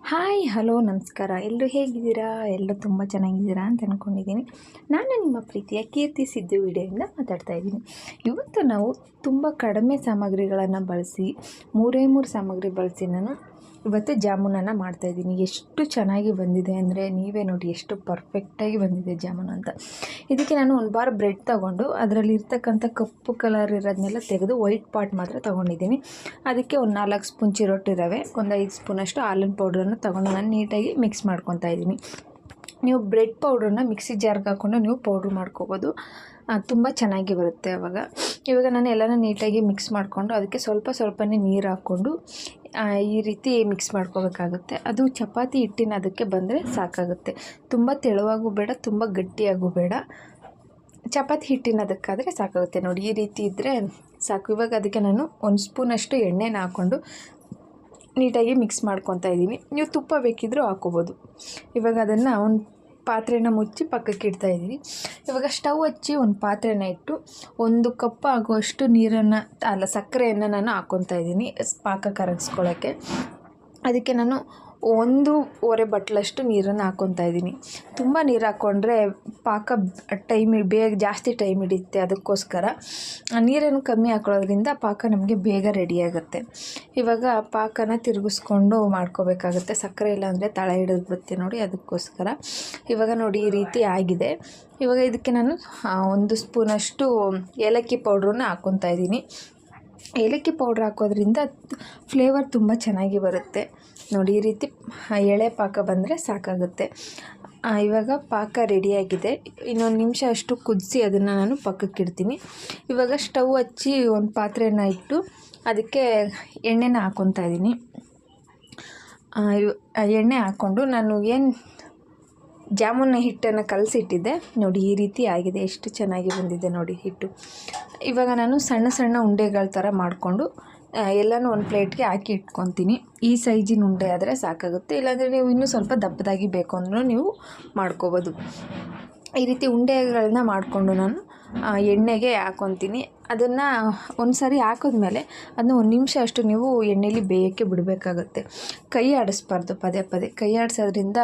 Hi hello ನಮಸ್ಕಾರ. ಎಲ್ಲರೂ ಹೇಗಿದ್ದೀರಾ? ಎಲ್ಲರೂ ತುಂಬ ಚೆನ್ನಾಗಿದ್ದೀರಾ ಅಂತ ಅಂದ್ಕೊಂಡಿದ್ದೀನಿ. ನಾನು ನಿಮ್ಮ ಪ್ರೀತಿಯ ಕೀರ್ತಿ ಸಿದ್ದು ವಿಡಿಯೋಯಿಂದ ಮಾತಾಡ್ತಾ ಇದ್ದೀನಿ. ಇವತ್ತು ನಾವು ತುಂಬ ಕಡಿಮೆ ಸಾಮಗ್ರಿಗಳನ್ನು ಬಳಸಿ 3 ಸಾಮಗ್ರಿ ಬಳಸಿ ನಾನು ಇವತ್ತು ಜಾಮೂನನ್ನು ಮಾಡ್ತಾಯಿದ್ದೀನಿ. ಎಷ್ಟು ಚೆನ್ನಾಗಿ ಬಂದಿದೆ ಅಂದರೆ ನೀವೇ ನೋಡಿ ಎಷ್ಟು ಪರ್ಫೆಕ್ಟಾಗಿ ಬಂದಿದೆ ಜಾಮೂನು ಅಂತ. ಇದಕ್ಕೆ ನಾನು ಒಂದು ಬಾರ್ ಬ್ರೆಡ್ ತೊಗೊಂಡು ಅದರಲ್ಲಿ ಇರ್ತಕ್ಕಂಥ ಕಪ್ಪು ಕಲರ್ ಇರೋದನ್ನೆಲ್ಲ ತೆಗೆದು ವೈಟ್ ಪಾರ್ಟ್ ಮಾತ್ರ ತೊಗೊಂಡಿದ್ದೀನಿ. ಅದಕ್ಕೆ ಒಂದು 4 ಸ್ಪೂನ್ ಚಿರೋಟಿ ರವೆ, ಒಂದು 5 ಸ್ಪೂನಷ್ಟು ಹಾಲಿನ ಪೌಡ್ರನ್ನು ತೊಗೊಂಡು ನಾನು ನೀಟಾಗಿ ಮಿಕ್ಸ್ ಮಾಡ್ಕೊತಾ ಇದ್ದೀನಿ. ನೀವು ಬ್ರೆಡ್ ಪೌಡ್ರನ್ನ ಮಿಕ್ಸಿ ಜಾರ್ಗೆ ಹಾಕ್ಕೊಂಡು ನೀವು ಪೌಡ್ರ್ ಮಾಡ್ಕೋಬೋದು, ತುಂಬ ಚೆನ್ನಾಗಿ ಬರುತ್ತೆ ಆವಾಗ. ಇವಾಗ ನಾನು ಎಲ್ಲನೂ ನೀಟಾಗಿ ಮಿಕ್ಸ್ ಮಾಡಿಕೊಂಡು ಅದಕ್ಕೆ ಸ್ವಲ್ಪನೇ ನೀರು ಹಾಕ್ಕೊಂಡು ಈ ರೀತಿ ಮಿಕ್ಸ್ ಮಾಡ್ಕೋಬೇಕಾಗುತ್ತೆ. ಅದು ಚಪಾತಿ ಹಿಟ್ಟಿನ ಅದಕ್ಕೆ ಬಂದರೆ ಸಾಕಾಗುತ್ತೆ. ತುಂಬ ತೆಳುವಾಗೂ ಬೇಡ, ತುಂಬ ಗಟ್ಟಿಯಾಗೂ ಬೇಡ, ಚಪಾತಿ ಹಿಟ್ಟಿನ ಅದಕ್ಕಾದರೆ ಸಾಕಾಗುತ್ತೆ. ನೋಡಿ ಈ ರೀತಿ ಇದ್ದರೆ ಸಾಕು. ಇವಾಗ ಅದಕ್ಕೆ ನಾನು 1 ಸ್ಪೂನಷ್ಟು ಎಣ್ಣೆನ ಹಾಕ್ಕೊಂಡು ನೀಟಾಗಿ ಮಿಕ್ಸ್ ಮಾಡ್ಕೊತಾ ಇದ್ದೀನಿ. ನೀವು ತುಪ್ಪ ಬೇಕಿದ್ದರೂ ಹಾಕ್ಕೋಬೋದು. ಇವಾಗ ಅದನ್ನು ಒಂದು ಪಾತ್ರೆನ ಮುಚ್ಚಿ ಪಕ್ಕಕ್ಕೆ ಇಡ್ತಾ ಇದ್ದೀನಿ. ಇವಾಗ ಸ್ಟವ್ ಹಚ್ಚಿ ಒಂದು ಪಾತ್ರೆನ ಇಟ್ಟು 1 ಕಪ್ ಆಗುವಷ್ಟು ಸಕ್ಕರೆಯನ್ನು ನಾನು ಹಾಕ್ಕೊತಾ ಇದ್ದೀನಿ ಪಾಕ ಕರಗಿಸ್ಕೊಳ್ಳೋಕ್ಕೆ. ಅದಕ್ಕೆ ನಾನು 1.25 ಬಟ್ಲಷ್ಟು ನೀರನ್ನು ಹಾಕ್ಕೊತಾ ಇದ್ದೀನಿ. ತುಂಬ ನೀರು ಹಾಕ್ಕೊಂಡ್ರೆ ಪಾಕ ಬೇಗ ಜಾಸ್ತಿ ಟೈಮ್ ಹಿಡಿಯುತ್ತೆ. ಅದಕ್ಕೋಸ್ಕರ ನೀರನ್ನು ಕಮ್ಮಿ ಹಾಕೊಳ್ಳೋದ್ರಿಂದ ಪಾಕ ನಮಗೆ ಬೇಗ ರೆಡಿಯಾಗುತ್ತೆ. ಇವಾಗ ಪಾಕನ ತಿರುಗಿಸ್ಕೊಂಡು ಮಾಡ್ಕೋಬೇಕಾಗುತ್ತೆ. ಸಕ್ಕರೆ ಇಲ್ಲ ಅಂದರೆ ತಳ ಹಿಡಿದ್ಬಿಡುತ್ತೆ ನೋಡಿ, ಅದಕ್ಕೋಸ್ಕರ. ಇವಾಗ ನೋಡಿ ಈ ರೀತಿ ಆಗಿದೆ. ಇವಾಗ ಇದಕ್ಕೆ ನಾನು 1 ಸ್ಪೂನಷ್ಟು ಏಲಕ್ಕಿ ಪೌಡ್ರನ್ನ ಹಾಕ್ಕೊತಾ ಇದ್ದೀನಿ. ಏಲಕ್ಕಿ ಪೌಡ್ರ್ ಹಾಕೋದ್ರಿಂದ ಫ್ಲೇವರ್ ತುಂಬ ಚೆನ್ನಾಗಿ ಬರುತ್ತೆ. ನೋಡಿ ಈ ರೀತಿ ಎಳೆ ಪಾಕ ಬಂದರೆ ಸಾಕಾಗುತ್ತೆ. ಇವಾಗ ಪಾಕ ರೆಡಿಯಾಗಿದೆ. ಇನ್ನೊಂದು ನಿಮಿಷ ಅಷ್ಟು ಕುದಿಸಿ ಅದನ್ನು ನಾನು ಪಕ್ಕಕ್ಕೆ ಇಡ್ತೀನಿ. ಇವಾಗ ಸ್ಟವ್ ಹಚ್ಚಿ ಒಂದು ಪಾತ್ರೆನ ಇಟ್ಟು ಅದಕ್ಕೆ ಎಣ್ಣೆನ ಹಾಕ್ಕೊತಾ ಇದ್ದೀನಿ. ಎಣ್ಣೆ ಹಾಕ್ಕೊಂಡು ನಾನು ಜಾಮೂನ ಹಿಟ್ಟನ್ನು ಕಲಸಿಟ್ಟಿದ್ದೆ ನೋಡಿ, ಈ ರೀತಿ ಆಗಿದೆ. ಎಷ್ಟು ಚೆನ್ನಾಗಿ ಬಂದಿದೆ ನೋಡಿ ಹಿಟ್ಟು. ಇವಾಗ ನಾನು ಸಣ್ಣ ಉಂಡೆಗಳ ಥರ ಮಾಡಿಕೊಂಡು ಎಲ್ಲನೂ ಒಂದು ಪ್ಲೇಟ್ಗೆ ಹಾಕಿ ಇಟ್ಕೊತೀನಿ. ಈ ಸೈಜಿನ ಉಂಡೆ ಆದರೆ ಸಾಕಾಗುತ್ತೆ. ಇಲ್ಲಾಂದರೆ ನೀವು ಇನ್ನೂ ಸ್ವಲ್ಪ ದಪ್ಪದಾಗಿ ಬೇಕು ಅಂದರೂ ನೀವು ಮಾಡ್ಕೋಬೋದು. ಈ ರೀತಿ ಉಂಡೆಗಳನ್ನ ಮಾಡಿಕೊಂಡು ನಾನು ಎಣ್ಣೆಗೆ ಹಾಕ್ಕೊತೀನಿ. ಅದನ್ನು ಒಂದು ಸಾರಿ ಹಾಕಿದ್ಮೇಲೆ ಅದನ್ನ 1 ನಿಮಿಷ ಅಷ್ಟು ನೀವು ಎಣ್ಣೆಯಲ್ಲಿ ಬೇಯೋಕ್ಕೆ ಬಿಡಬೇಕಾಗುತ್ತೆ. ಕೈ ಆಡಿಸ್ಬಾರ್ದು, ಪದೇ ಕೈ ಆಡಿಸೋದ್ರಿಂದ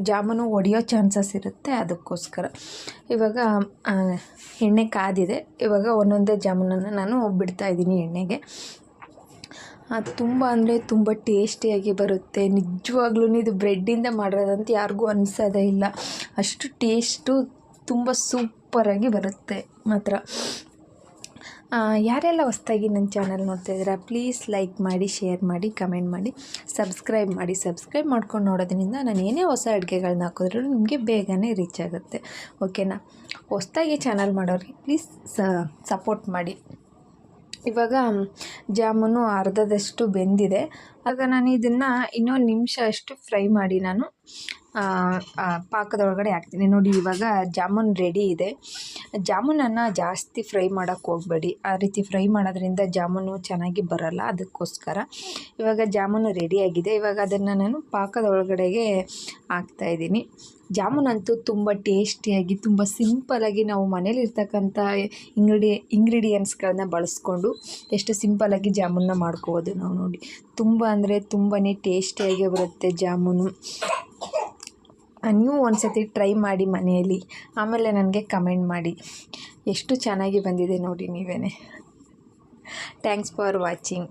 ಜಾಮೂನು ಒಡೆಯೋ ಚಾನ್ಸಸ್ ಇರುತ್ತೆ. ಅದಕ್ಕೋಸ್ಕರ ಇವಾಗ ಎಣ್ಣೆ ಕಾದಿದೆ. ಇವಾಗ ಒಂದೊಂದೇ ಜಾಮೂನನ್ನು ನಾನು ಬಿಡ್ತಾಯಿದ್ದೀನಿ ಎಣ್ಣೆಗೆ. ಅದು ತುಂಬ ಅಂದರೆ ತುಂಬ ಟೇಸ್ಟಿಯಾಗಿ ಬರುತ್ತೆ. ನಿಜವಾಗ್ಲೂ ಇದು ಬ್ರೆಡ್ಡಿಂದ ಮಾಡಿರೋದಂತ ಯಾರಿಗೂ ಅನಿಸೋದೇ ಇಲ್ಲ. ಅಷ್ಟು ಟೇಸ್ಟು ತುಂಬ ಸೂಪರಾಗಿ ಬರುತ್ತೆ ಮಾತ್ರ. ಯಾರೆಲ್ಲ ಹೊಸ್ದಾಗಿ ನನ್ನ ಚಾನಲ್ ನೋಡ್ತಾ ಇದ್ದೀರಾ ಪ್ಲೀಸ್ ಲೈಕ್ ಮಾಡಿ, ಶೇರ್ ಮಾಡಿ, ಕಮೆಂಟ್ ಮಾಡಿ, ಸಬ್ಸ್ಕ್ರೈಬ್ ಮಾಡಿ. ಸಬ್ಸ್ಕ್ರೈಬ್ ಮಾಡ್ಕೊಂಡು ನೋಡೋದ್ರಿಂದ ನಾನು ಏನೇ ಹೊಸ ಅಡುಗೆಗಳನ್ನ ಹಾಕಿದ್ರೂ ನಿಮಗೆ ಬೇಗನೆ ರೀಚ್ ಆಗುತ್ತೆ. ಓಕೆನಾ? ಹೊಸ್ದಾಗಿ ಚಾನಲ್ ಮಾಡೋರಿಗೆ ಪ್ಲೀಸ್ ಸಪೋರ್ಟ್ ಮಾಡಿ. ಇವಾಗ ಜಾಮೂನು ಅರ್ಧದಷ್ಟು ಬೆಂದಿದೆ. ಆಗ ನಾನು ಇದನ್ನು ಇನ್ನೊಂದು ನಿಮಿಷ ಅಷ್ಟು ಫ್ರೈ ಮಾಡಿ ನಾನು ಪಾಕದೊಳಗಡೆ ಹಾಕ್ತೀನಿ. ನೋಡಿ ಇವಾಗ ಜಾಮೂನ್ ರೆಡಿ ಇದೆ. ಜಾಮೂನನ್ನು ಜಾಸ್ತಿ ಫ್ರೈ ಮಾಡೋಕ್ಕೆ ಹೋಗಬೇಡಿ. ಆ ರೀತಿ ಫ್ರೈ ಮಾಡೋದ್ರಿಂದ ಜಾಮೂನು ಚೆನ್ನಾಗಿ ಬರೋಲ್ಲ. ಅದಕ್ಕೋಸ್ಕರ ಇವಾಗ ಜಾಮೂನು ರೆಡಿಯಾಗಿದೆ. ಇವಾಗ ಅದನ್ನು ನಾನು ಪಾಕದೊಳಗಡೆಗೆ ಹಾಕ್ತಾಯಿದ್ದೀನಿ. ಜಾಮೂನಂತೂ ತುಂಬ ಟೇಸ್ಟಿಯಾಗಿ, ತುಂಬ ಸಿಂಪಲಾಗಿ ನಾವು ಮನೇಲಿರ್ತಕ್ಕಂಥ ಇಂಗ್ರೀಡಿಯೆಂಟ್ಸ್ಗಳನ್ನ ಬಳಸ್ಕೊಂಡು ಎಷ್ಟು ಸಿಂಪಲಾಗಿ ಜಾಮೂನನ್ನ ಮಾಡ್ಕೋಬೋದು ನಾವು. ನೋಡಿ ತುಂಬ ಅಂದರೆ ತುಂಬಾ ಟೇಸ್ಟಿಯಾಗಿ ಬರುತ್ತೆ ಜಾಮೂನು. ನೀವು ಒಂದು ಸತಿ ಟ್ರೈ ಮಾಡಿ ಮನೆಯಲ್ಲಿ, ಆಮೇಲೆ ನನಗೆ ಕಮೆಂಟ್ ಮಾಡಿ ಎಷ್ಟು ಚೆನ್ನಾಗಿ ಬಂದಿದೆ ನೋಡಿ ನೀವೇ. Thanks for watching.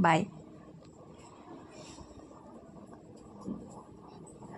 ಬಾಯ್.